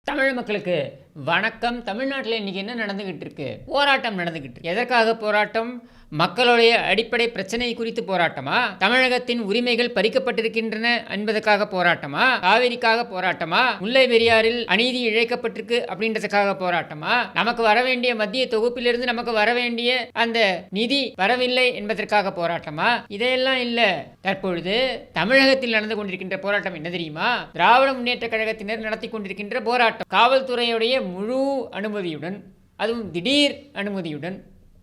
தமிழ் மக்களுக்கு வணக்கம். தமிழ்நாட்டில் இன்றைக்கி என்ன நடந்துக்கிட்டு இருக்கு? போராட்டம் நடந்துக்கிட்டு இருக்கு. எதற்காக போராட்டம்? மக்களுடைய அடிப்படை பிரச்சனை குறித்து போராட்டமா? தமிழகத்தின் உரிமைகள் பறிக்கப்பட்டிருக்கின்றன என்பதற்காக போராட்டமா? காவிரிக்காக போராட்டமா? முல்லை பெரியாறில் அநீதி இழைக்கப்பட்டிருக்கு அப்படின்றதுக்காக போராட்டமா? நமக்கு வர வேண்டிய மத்திய தொகுப்பிலிருந்து நமக்கு வர வேண்டிய அந்த நிதி வரவில்லை என்பதற்காக போராட்டமா? இதையெல்லாம் இல்ல. தற்பொழுது தமிழகத்தில் நடந்து கொண்டிருக்கின்ற போராட்டம் என்ன தெரியுமா? திராவிட முன்னேற்ற கழகத்தினர் நடத்தி கொண்டிருக்கின்ற போராட்டம் காவல்துறையுடைய முழு அனுமதியுடன், அதுவும் திடீர் அனுமதியுடன்.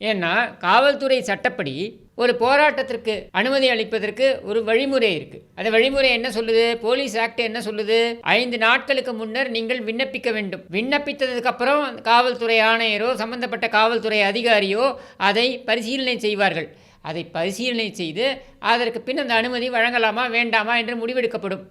ஏன்னா காவல்துறை சட்டப்படி ஒரு போராட்டத்திற்கு அனுமதி அளிப்பதற்கு ஒரு வழிமுறை இருக்கு. அந்த வழிமுறை என்ன சொல்லுது? போலீஸ் ஆக்ட் என்ன சொல்லுது? 5 நாட்களுக்கு முன்னர் நீங்கள் விண்ணப்பிக்க வேண்டும். விண்ணப்பித்ததுக்கு அப்புறம் காவல்துறை ஆணையரோ சம்பந்தப்பட்ட காவல்துறை அதிகாரியோ அதை பரிசீலனை செய்வார்கள். அதை பரிசீலனை செய்து அதற்கு பின் அந்த அனுமதி வழங்கலாமா வேண்டாமா என்று முடிவெடுக்கப்படும்.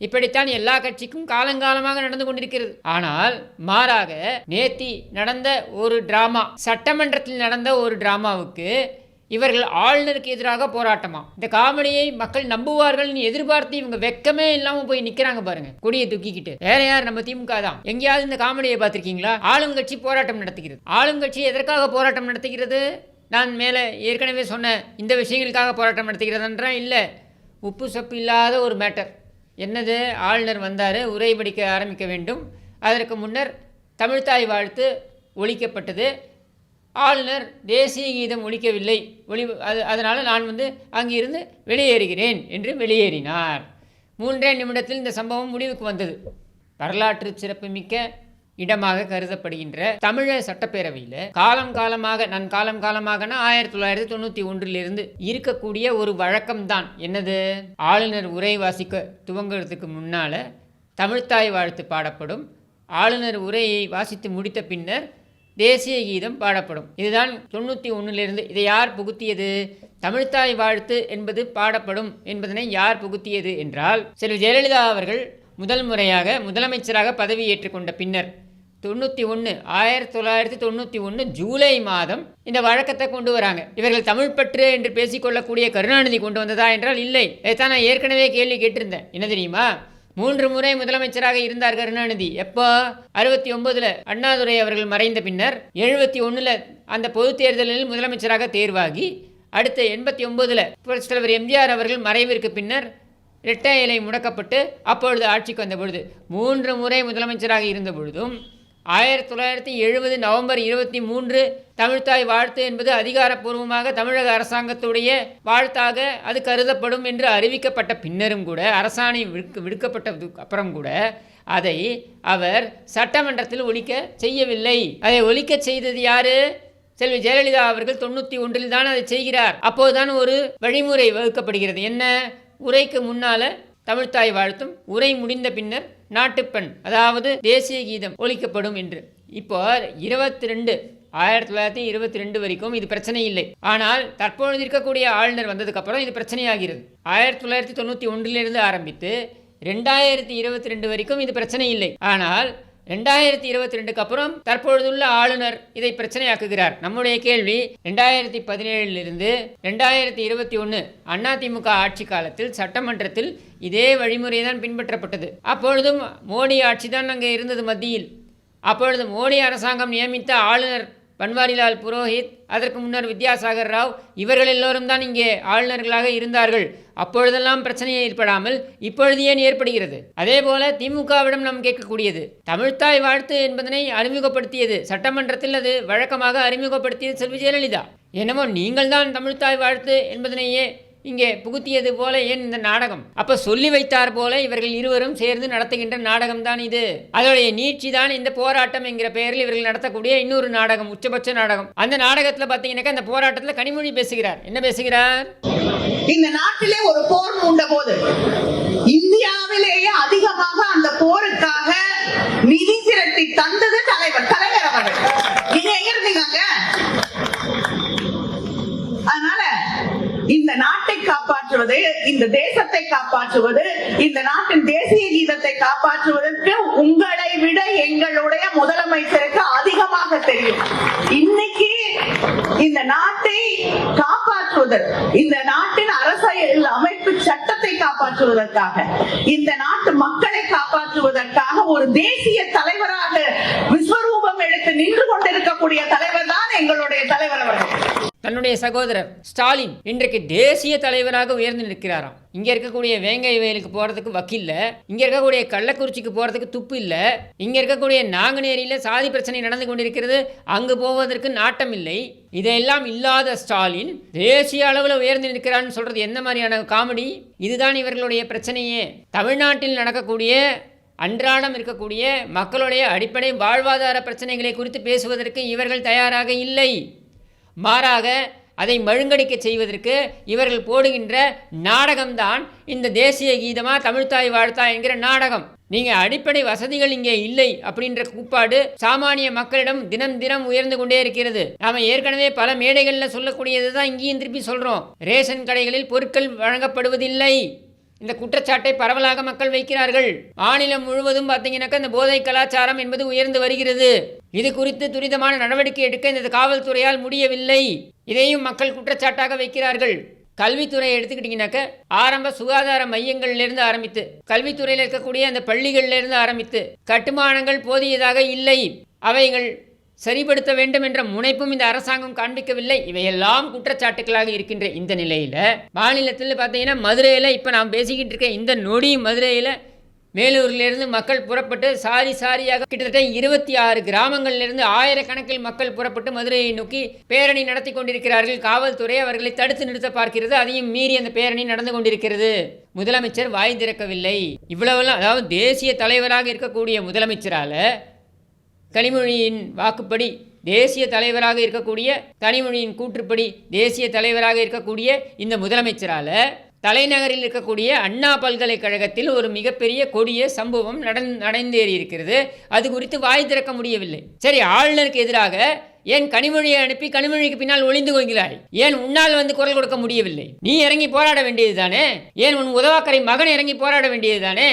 இப்படித்தான் எல்லா கட்சிக்கும் காலங்காலமாக நடந்து கொண்டிருக்கிறது. ஆனால் மாறாக நேத்தி நடந்த ஒரு டிராமா, சட்டமன்றத்தில் நடந்த ஒரு டிராமாவுக்கு இவர்கள் ஆளுநருக்கு எதிராக போராட்டமா. இந்த காமெடியை மக்கள் நம்புவார்கள் எதிர்பார்த்து இவங்க வெக்கமே இல்லாம போய் நிக்கிறாங்க பாருங்க, கொடியை தூக்கிக்கிட்டு. வேற யார்? நம்ம திமுக தான். எங்கேயாவது இந்த காமெடியை பார்த்திருக்கீங்களா? ஆளுங்கட்சி போராட்டம் நடத்துகிறது. ஆளுங்கட்சி எதற்காக போராட்டம் நடத்துகிறது? நான் மேலே ஏற்கனவே சொன்ன இந்த விஷயங்களுக்காக போராட்டம் நடத்துகிறதுன்றா இல்லை. உப்பு சப்பு இல்லாத ஒரு மேட்டர். என்னது? ஆளுநர் வந்தார், உரை படிக்க ஆரம்பிக்க வேண்டும். அதற்கு முன்னர் தமிழ்த்தாய் வாழ்த்து ஒலிக்கப்பட்டது. ஆளுநர் தேசிய கீதம் ஒலிக்கவில்லை, அதனால் நான் அங்கிருந்து வெளியேறுகிறேன் என்று வெளியேறினார். 3 நிமிடத்தில் இந்த சம்பவம் முடிவுக்கு வந்தது. வரலாற்று சிறப்புமிக்க இடமாக கருதப்படுகின்ற தமிழக சட்டப்பேரவையில் காலம் காலமாக 1991 இருக்கக்கூடிய ஒரு வழக்கம்தான். என்னது? ஆளுநர் உரை வாசிக்க துவங்குறதுக்கு முன்னால் தமிழ்த்தாய் வாழ்த்து பாடப்படும். ஆளுநர் உரையை வாசித்து முடித்த பின்னர் தேசிய கீதம் பாடப்படும். இதுதான் 91 இதை யார் புகுத்தியது? தமிழ்த்தாய் வாழ்த்து என்பது பாடப்படும் என்பதனை யார் புகுத்தியது என்றால், செல்வி ஜெயலலிதா அவர்கள் முதல் முறையாக முதலமைச்சராக பதவி ஏற்றுக்கொண்ட பின்னர் 1991 ஜூலை மாதம் இந்த வழக்கத்தை கொண்டு வராங்க. இவர்கள் தமிழ் பற்று என்று பேசிக்கொள்ளக்கூடிய கருணாநிதி கொண்டு வந்ததா என்றால் இல்லை. இதைத்தான் நான் ஏற்கனவே கேள்வி கேட்டிருந்தேன். என்ன தெரியுமா? 3 முறை முதலமைச்சராக இருந்தார் கருணாநிதி. எப்போ? 69 அண்ணாதுரை அவர்கள் மறைந்த பின்னர், 71 அந்த பொது தேர்தலில் முதலமைச்சராக தேர்வாகி, அடுத்த 89 புரட்சித் தலைவர் எம்ஜிஆர் அவர்கள் மறைவிற்கு பின்னர் இரட்டை இலை முடக்கப்பட்டு அப்பொழுது ஆட்சிக்கு வந்த பொழுது 3 முறை முதலமைச்சராக இருந்த பொழுதும் 1970 நவம்பர் 23 தமிழ்த்தாய் வாழ்த்து என்பது அதிகாரப்பூர்வமாக தமிழக அரசாங்கத்துடைய வாழ்த்தாக அது கருதப்படும் என்று அறிவிக்கப்பட்ட பின்னரும் கூட, அரசாணை விடுக்கப்பட்டதுக்கு அப்புறம் கூட அதை அவர் சட்டமன்றத்தில் ஒலிக்க செய்யவில்லை. அதை ஒலிக்க செய்தது யாரு? செல்வி ஜெயலலிதா அவர்கள் 91 தான் அதை செய்கிறார். அப்போதுதான் ஒரு வழிமுறை வகுக்கப்படுகிறது. என்ன? உரைக்கு முன்னால தமிழ்த்தாய் வாழ்த்தும், உரை முடிந்த பின்னர் நாட்டுப்பண், அதாவது தேசிய கீதம் ஒலிக்கப்படும் என்று. இப்போ 1922 வரைக்கும் இது பிரச்சனை இல்லை. ஆனால் தற்பொழுது இருக்கக்கூடிய ஆளுநர் வந்ததுக்கு அப்புறம் இது பிரச்சனையாகிறது. 1991 ஆரம்பித்து 2022 வரைக்கும் இது பிரச்சனை இல்லை. ஆனால் 2022க்கு அப்புறம் தற்பொழுதுள்ள ஆளுநர் இதை பிரச்சனையாக்குகிறார். நம்முடைய கேள்வி, 2017 2021 அதிமுக ஆட்சி காலத்தில் சட்டமன்றத்தில் இதே வழிமுறை தான் பின்பற்றப்பட்டது. அப்பொழுதும் மோடி ஆட்சி தான் அங்கே இருந்தது மத்தியில். அப்பொழுது மோடி அரசாங்கம் நியமித்த ஆளுநர் பன்வாரிலால் புரோஹித், அதற்கு முன்னர் வித்யாசாகர் ராவ், இவர்கள் எல்லோரும் தான் இங்கே ஆளுநர்களாக இருந்தார்கள். அப்பொழுதெல்லாம் பிரச்சனையை ஏற்படாமல் இப்பொழுது ஏன் ஏற்படுகிறது? அதே போல திமுகவிடம் நாம் கேட்கக்கூடியது, தமிழ்த்தாய் வாழ்த்து என்பதனை அறிமுகப்படுத்தியது சட்டமன்றத்தில், அது வழக்கமாக அறிமுகப்படுத்தியது செல்வி ஜெயலலிதா. என்னமோ நீங்கள் தான் தமிழ்த்தாய் வாழ்த்து என்பதனையே இங்கே புகுத்தியது போல ஏன் இந்த நாடகம்? அப்ப சொல்லி வைத்தார் போல இவர்கள் இருவரும் சேர்ந்து நடத்துகின்ற நாடகம் தான் இது. அதோடைய நீட்சி தான் இந்த போராட்டம் என்கிற பெயரில் இவர்கள் நடத்தக்கூடிய இன்னொரு நாடகம், உச்சபட்ச நாடகம். அந்த நாடகத்தில் பார்த்தீங்கன்னாக்கா அந்த போராட்டத்தில் கனிமொழி பேசுகிறார். என்ன பேசுகிறார்? இந்த நாட்டிலே ஒரு போர் மூண்ட போது இந்தியாவிலேயே அதிகமாக அந்த போருக்காக நிதி திரட்டி தந்தது கலைஞர் அவர்கள். நீங்க எங்க இருந்தீங்க? அதனால இந்த நாட்டை காப்பாற்றுவது, இந்த தேசத்தை காப்பாற்றுவது, இந்த நாட்டின் தேசிய கீதத்தை காப்பாற்றுவதற்கு உங்களை விட எங்களுடைய முதலமைச்சருக்கு அதிகமாக தெரியும். இன்னைக்கு இந்த நாட்டை காப்பாற்றுவதற்கு, இந்த நாட்டின் அரசியல் அமைப்பு சட்டத்தை காப்பாற்றுவதற்காக, இந்த நாட்டு மக்களை காப்பாற்றுவதற்காக ஒரு தேசிய தலைவராக இருக்கக்கூடிய தலைவர் தான் எங்களுடைய தலைவர் அவர்கள். தன்னுடைய சகோதரர் ஸ்டாலின் இன்றைக்கு தேசிய தலைவராக உயர்ந்து நிற்கிறாராம். இங்க இருக்கக்கூடிய வேங்கை வயலுக்கு போறதுக்கு வக்கில்ல, இங்க இருக்கக்கூடிய கள்ளக்குறிச்சிக்கு போறதுக்கு துப்பு இல்ல, இங்க இருக்கக்கூடிய நாங்குநேரியில சாதி பிரச்சனை நடந்து கொண்டிருக்கிறது, அங்கு போவதற்கு நாட்டம் இல்லை. இதையெல்லாம் இல்லாத ஸ்டாலின் தேசிய அளவில் உயர்ந்து நிற்கிறான்னு சொல்றது என்ன மாதிரியான காமெடி? இதுதான் இவர்களுடைய பிரச்சனையே. தமிழ்நாட்டில் நடக்கக்கூடிய அன்றாடம் இருக்கக்கூடிய மக்களுடைய அடிப்படை வாழ்வாதார பிரச்சனைகளை குறித்து பேசுவதற்கு இவர்கள் தயாராக இல்லை. மாறாக அதை மழுங்கடிக்க செய்வதற்கு இவர்கள் போடுகின்ற நாடகம்தான் இந்த தேசிய கீதமா தமிழ்த்தாய் வாழ்த்தா என்கிற நாடகம். நீங்க அடிப்படை வசதிகள் இங்கே இல்லை அப்படின்ற கூப்பாடு சாமானிய மக்களிடம் தினம் தினம் உயர்ந்து கொண்டே இருக்கிறது. நாம ஏற்கனவே பல மேடைகளில் சொல்லக்கூடியது தான் இங்கேயும் திருப்பி சொல்றோம். ரேஷன் கடைகளில் பொருட்கள் வழங்கப்படுவதில்லை. இந்த குற்றச்சாட்டை பரவலாக மக்கள் வைக்கிறார்கள். மாநிலம் முழுவதும் பார்த்தீங்கன்னாக்கா இந்த போதை கலாச்சாரம் என்பது உயர்ந்து வருகிறது. இது குறித்து துரிதமான நடவடிக்கை எடுக்க இந்த காவல்துறையால் முடியவில்லை. இதையும் மக்கள் குற்றச்சாட்டாக வைக்கிறார்கள். கல்வித்துறையை எடுத்துக்கிட்டிங்கனாக்க ஆரம்ப சுகாதார மையங்கள்லேருந்து ஆரம்பித்து கல்வித்துறையில் இருக்கக்கூடிய அந்த பள்ளிகள்லேருந்து ஆரம்பித்து கட்டுமானங்கள் போதியதாக இல்லை, அவைகள் சரிபடுத்த வேண்டும் என்ற முனைப்பும் இந்த அரசாங்கம் காண்பிக்கவில்லை. இவையெல்லாம் குற்றச்சாட்டுகளாக இருக்கின்ற இந்த நிலையில் மாநிலத்தில் பார்த்தீங்கன்னா மதுரையில் இப்போ நான் பேசிக்கிட்டு இருக்கேன் இந்த நொடி மதுரையில் மேலூரிலிருந்து மக்கள் புறப்பட்டு சாரியாக கிட்டத்தட்ட 26 கிராமங்களிலிருந்து ஆயிரக்கணக்கில் மக்கள் புறப்பட்டு மதுரையை நோக்கி பேரணி நடத்தி கொண்டிருக்கிறார்கள். காவல்துறை அவர்களை தடுத்து நிறுத்த பார்க்கிறது. அதையும் மீறி அந்த பேரணி நடந்து கொண்டிருக்கிறது. முதலமைச்சர் வாய் திறக்கவில்லை. இவ்வளவெல்லாம், அதாவது தேசிய தலைவராக இருக்கக்கூடிய முதலமைச்சரால் கனிமொழியின் வாக்குப்படி தேசிய தலைவராக இருக்கக்கூடிய கனிமொழியின் கூற்றுப்படி தேசிய தலைவராக இருக்கக்கூடிய இந்த முதலமைச்சரால் தலைநகரில் இருக்கக்கூடிய அண்ணா பல்கலைக்கழகத்தில் ஒரு மிகப்பெரிய கொடிய சம்பவம் நடந்தேறி இருக்கிறது. அது குறித்து வாய் திறக்க முடியவில்லை. சரி, ஆளுநருக்கு எதிராக ஏன் கனிமொழியை அனுப்பி கனிமொழிக்கு பின்னால் ஒளிந்து கொள்கிறாய்? ஏன் உன்னால் வந்து குரல் கொடுக்க முடியவில்லை? நீ இறங்கி போராட வேண்டியது தானே? ஏன் உன் உதவாக்கரை மகன் இறங்கி போராட வேண்டியது தானே?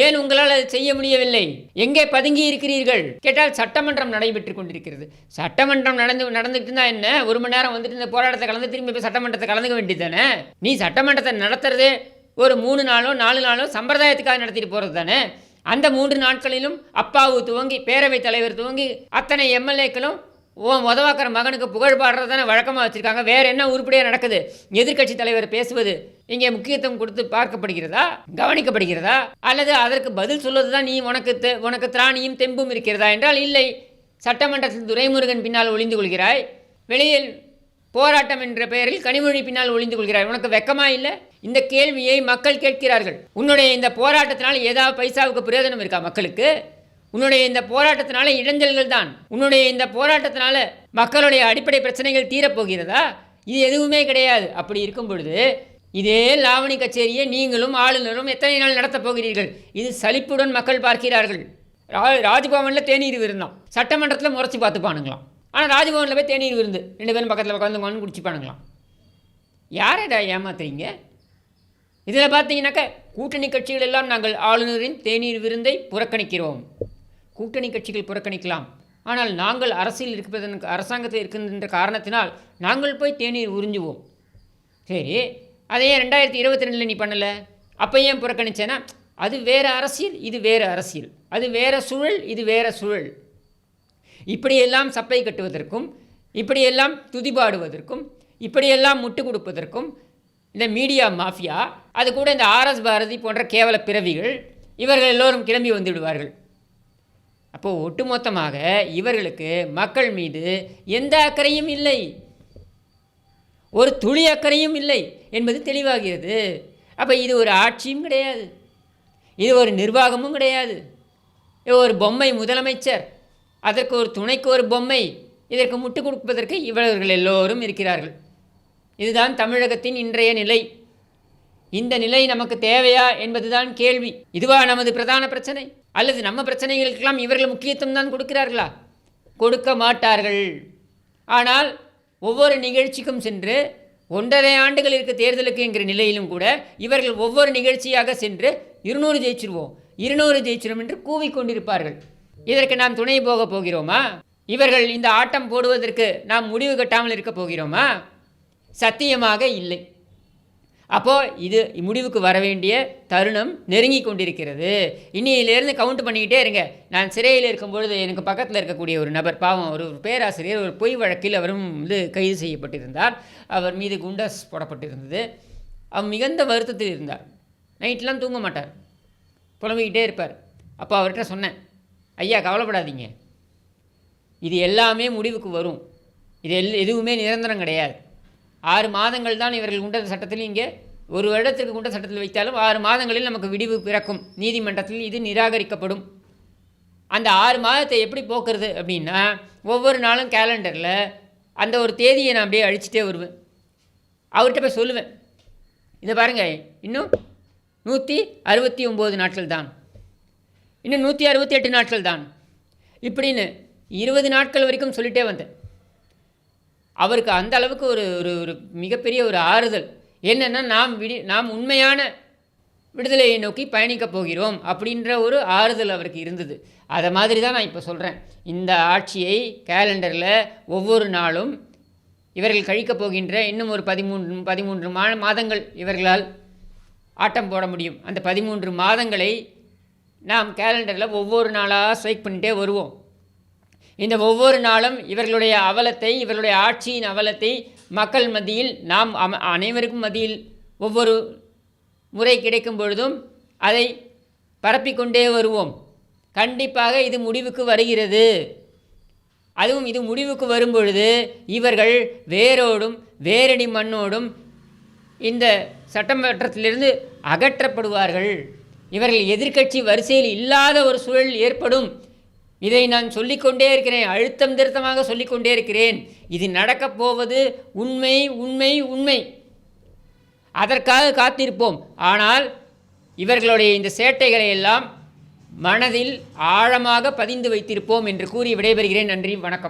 ஏன் உங்களால் அதை செய்ய முடியவில்லை? எங்கே பதுங்கி இருக்கிறீர்கள் கேட்டால் சட்டமன்றம் நடைபெற்றுக் கொண்டிருக்கிறது. சட்டமன்றம் நடந்துட்டு இருந்தா என்ன, 1 மணி நேரம் வந்துட்டு இந்த போராட்டத்தை கலந்து திரும்பி போய் சட்டமன்றத்தை கலந்துக்க வேண்டியது தானே? நீ சட்டமன்றத்தை நடத்துறதே ஒரு 3 நாளோ 4 நாளோ சம்பிரதாயத்துக்காக நடத்திட்டு போகிறது தானே? அந்த 3 நாட்களிலும் அப்பாவு துவங்கி பேரவைத் தலைவர் துவங்கி அத்தனை எம்எல்ஏக்களும் உதவாக்கிற மகனுக்கு புகழ் பாடுறது தானே வழக்கமாக வச்சுருக்காங்க. வேறு என்ன உருப்படியாக நடக்குது? எதிர்க்கட்சி தலைவர் பேசுவது இங்கே முக்கியத்துவம் கொடுத்து பார்க்கப்படுகிறதா, கவனிக்கப்படுகிறதா? அல்லது அதற்கு பதில் சொல்வது தான் நீ உனக்கு திராணியும் தெம்பும் இருக்கிறதா என்றால் இல்லை. சட்டமன்றத்தில் துரைமுருகன் பின்னால் ஒளிந்து கொள்கிறாய், வெளியில் போராட்டம் என்ற பெயரில் கனிமொழி பின்னால் ஒளிந்து கொள்கிறாய். உனக்கு வெக்கமா இல்லை? இந்த கேள்வியை மக்கள் கேட்கிறார்கள். உன்னுடைய இந்த போராட்டத்தினால் ஏதாவது பைசாவுக்கு பிரயோஜனம் இருக்கா மக்களுக்கு? உன்னுடைய இந்த போராட்டத்தினால இடைஞ்சல்கள் தான். உன்னுடைய இந்த போராட்டத்தினால மக்களுடைய அடிப்படை பிரச்சனைகள் தீரப்போகிறதா? இது எதுவுமே கிடையாது. அப்படி இருக்கும் பொழுது இதே லாவணி கச்சேரியை நீங்களும் ஆளுநரும் எத்தனை நாள் நடத்தப் போகிறீர்கள்? இது சலிப்புடன் மக்கள் பார்க்கிறார்கள். ராஜ்பவனில் தேநீர் விருந்தாம், சட்டமன்றத்தில் முறைச்சி பார்த்துப்பானுங்களாம். ஆனால் ராஜ்பவனில் போய் தேநீர் விருந்து 2 பேரும் பக்கத்தில் உட்காந்து குடிச்சுப்பானுங்களாம். யாரடா ஏமாத்துறீங்க? இதில் பார்த்தீங்கன்னாக்க கூட்டணி கட்சிகள் எல்லாம் நாங்கள் ஆளுநரின் தேநீர் விருந்தை புறக்கணிக்கிறோம். கூட்டணி கட்சிகள் புறக்கணிக்கலாம், ஆனால் நாங்கள் அரசாங்கத்தில் இருக்கின்ற காரணத்தினால் நாங்கள் போய் தேநீர் உறிஞ்சுவோம். சரி, அதையே 2022 நீ பண்ணலை, அப்போ ஏன் புறக்கணிச்சேன்னா அது வேறு அரசியல், இது வேறு அரசியல், அது வேறு சூழல், இது வேறு சூழல். இப்படியெல்லாம் சப்பை கட்டுவதற்கும், இப்படியெல்லாம் துதிபாடுவதற்கும், இப்படியெல்லாம் முட்டு கொடுப்பதற்கும் இந்த மீடியா மாஃபியா, அது கூட இந்த ஆர்எஸ் பாரதி போன்ற கேவல பிறவிகள், இவர்கள் எல்லோரும் கிளம்பி வந்து விடுவார்கள். அப்போது ஒட்டுமொத்தமாக இவர்களுக்கு மக்கள் மீது எந்த அக்கறையும் இல்லை, ஒரு துளி அக்கறையும் இல்லை என்பது தெளிவாகிறது. அப்போ இது ஒரு ஆட்சியும் கிடையாது, இது ஒரு நிர்வாகமும் கிடையாது. ஒரு பொம்மை முதலமைச்சர், அதற்கு ஒரு துணைக்கு ஒரு பொம்மை, இதற்கு முட்டு கொடுப்பதற்கு இவர்கள் எல்லோரும் இருக்கிறார்கள். இதுதான் தமிழகத்தின் இன்றைய நிலை. இந்த நிலை நமக்கு தேவையா என்பதுதான் கேள்வி. இதுவா நமது பிரதான பிரச்சனை? அல்லது நம்ம பிரச்சனைகளுக்கெல்லாம் இவர்கள் முக்கியத்துவம் தான் கொடுக்கிறார்களா? கொடுக்க மாட்டார்கள். ஆனால் ஒவ்வொரு நிகழ்ச்சிக்கும் சென்று 1.5 ஆண்டுகள் இருக்க தேர்தலுக்கு என்கிற நிலையிலும் கூட இவர்கள் ஒவ்வொரு நிகழ்ச்சியாக சென்று 200 ஜெயிச்சிருவோம், 200 ஜெயிச்சிரும் என்று கூவிக்கொண்டிருப்பார்கள். இதற்கு நாம் துணை போக போகிறோமா? இவர்கள் இந்த ஆட்டம் போடுவதற்கு நாம் முடிவு கட்டாமல் இருக்க போகிறோமா? சத்தியமாக இல்லை. அப்போது இது முடிவுக்கு வர வேண்டிய தருணம் நெருங்கி கொண்டிருக்கிறது. இன்னிலேருந்து கவுண்ட் பண்ணிக்கிட்டே இருங்க. நான் சிறையில் இருக்கும்பொழுது எனக்கு பக்கத்தில் இருக்கக்கூடிய ஒரு நபர், பாவம் ஒரு பேராசிரியர், ஒரு பொய் வழக்கில் அவரும் கைது செய்யப்பட்டிருந்தார். அவர் மீது குண்டஸ் போடப்பட்டிருந்தது. அவர் மிகுந்த வருத்தத்தில் இருந்தார். நைட்லாம் தூங்க மாட்டார், புலம்பிக்கிட்டே இருப்பார். அப்போ அவர்கிட்ட சொன்னேன், ஐயா கவலைப்படாதீங்க, இது எல்லாமே முடிவுக்கு வரும். இது எதுவுமே நிரந்தரம் கிடையாது. 6 மாதங்கள் தான் இவர்கள் குண்ட சட்டத்தில், இங்கே 1 வருடத்திற்கு குண்ட சட்டத்தில் வைத்தாலும் 6 மாதங்களில் நமக்கு விடிவு பிறக்கும். நீதிமன்றத்தில் இது நிராகரிக்கப்படும். அந்த 6 மாதத்தை எப்படி போக்குறது அப்படின்னா, ஒவ்வொரு நாளும் கேலண்டரில் அந்த ஒரு தேதியை நான் அப்படியே அழிச்சிட்டே வருவேன். அவர்கிட்ட போய் சொல்லுவேன், இதை பாருங்கள், இன்னும் 169 நாட்கள் தான், இன்னும் 168 நாட்கள் தான், இப்படின்னு 20 நாட்கள் வரைக்கும் சொல்லிகிட்டே வந்தேன். அவருக்கு அந்த அளவுக்கு ஒரு ஒரு மிகப்பெரிய ஒரு ஆறுதல். என்னென்னா, நாம் உண்மையான விடுதலையை நோக்கி பயணிக்கப் போகிறோம் அப்படின்ற ஒரு ஆறுதல் அவருக்கு இருந்தது. அதை மாதிரி தான் நான் இப்போ சொல்கிறேன். இந்த ஆட்சியை கேலண்டரில் ஒவ்வொரு நாளும் இவர்கள் கழிக்கப் போகின்ற இன்னும் ஒரு 13 மாதங்கள் இவர்களால் ஆட்டம் போட முடியும். அந்த 13 மாதங்களை நாம் கேலண்டரில் ஒவ்வொரு நாளாக ஸ்ட்ரைக் பண்ணிகிட்டே வருவோம். இந்த ஒவ்வொரு நாளும் இவர்களுடைய அவலத்தை, இவர்களுடைய ஆட்சியின் அவலத்தை மக்கள் மத்தியில், நாம் அனைவருக்கும் மத்தியில் ஒவ்வொரு முறை கிடைக்கும் பொழுதும் அதை பரப்பிக்கொண்டே வருவோம். கண்டிப்பாக இது முடிவுக்கு வருகிறது. அதுவும் இது முடிவுக்கு வரும்பொழுது இவர்கள் வேரோடும் வேரடி மண்ணோடும் இந்த சட்டமன்றத்திலிருந்து அகற்றப்படுவார்கள். இவர்கள் எதிர்க்கட்சி வரிசையில் இல்லாத ஒரு சூழல் ஏற்படும். இதை நான் சொல்லிக்கொண்டே இருக்கிறேன், அழுத்தம் திருத்தமாக சொல்லிக்கொண்டே இருக்கிறேன். இது நடக்கப் போவது உண்மை உண்மை உண்மை. அதற்காக காத்திருப்போம். ஆனால் இவர்களுடைய இந்த சேட்டைகளை எல்லாம் மனதில் ஆழமாக பதிந்து வைத்திருப்போம் என்று கூறி விடைபெறுகிறேன். நன்றி, வணக்கம்.